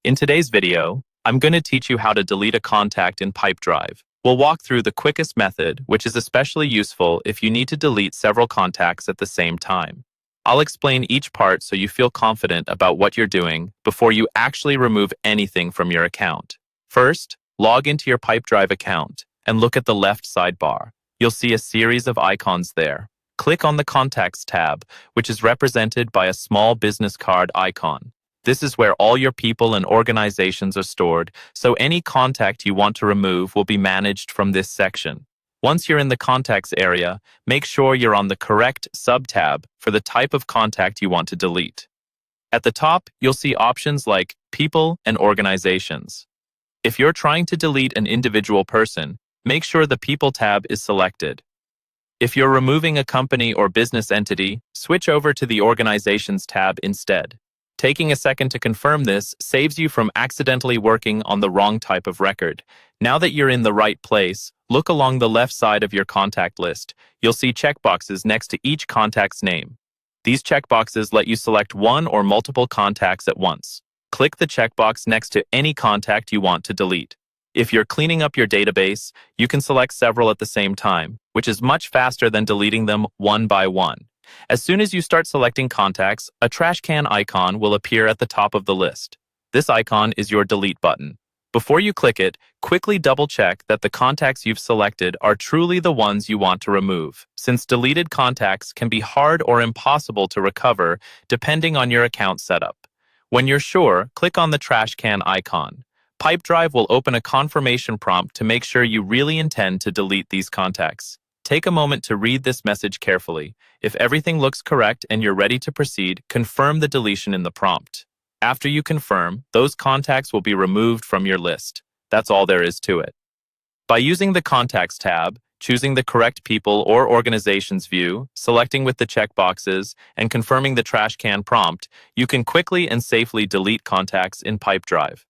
In today's video, I'm going to teach you how to delete a contact in Pipedrive. We'll walk through the quickest method, which is especially useful if you need to delete several contacts at the same time. I'll explain each part so you feel confident about what you're doing before you actually remove anything from your account. First, log into your Pipedrive account and look at the left sidebar. You'll see a series of icons there. Click on the Contacts tab, which is represented by a small business card icon. This is where all your people and organizations are stored, so any contact you want to remove will be managed from this section. Once you're in the Contacts area, make sure you're on the correct sub-tab for the type of contact you want to delete. At the top, you'll see options like People and Organizations. If you're trying to delete an individual person, make sure the People tab is selected. If you're removing a company or business entity, switch over to the Organizations tab instead. Taking a second to confirm this saves you from accidentally working on the wrong type of record. Now that you're in the right place, look along the left side of your contact list. You'll see checkboxes next to each contact's name. These checkboxes let you select one or multiple contacts at once. Click the checkbox next to any contact you want to delete. If you're cleaning up your database, you can select several at the same time, which is much faster than deleting them one by one. As soon as you start selecting contacts, a trash can icon will appear at the top of the list. This icon is your delete button. Before you click it, quickly double-check that the contacts you've selected are truly the ones you want to remove, since deleted contacts can be hard or impossible to recover depending on your account setup. When you're sure, click on the trash can icon. Pipedrive will open a confirmation prompt to make sure you really intend to delete these contacts. Take a moment to read this message carefully. If everything looks correct and you're ready to proceed, confirm the deletion in the prompt. After you confirm, those contacts will be removed from your list. That's all there is to it. By using the Contacts tab, choosing the correct people or organizations view, selecting with the checkboxes, and confirming the trash can prompt, you can quickly and safely delete contacts in Pipedrive.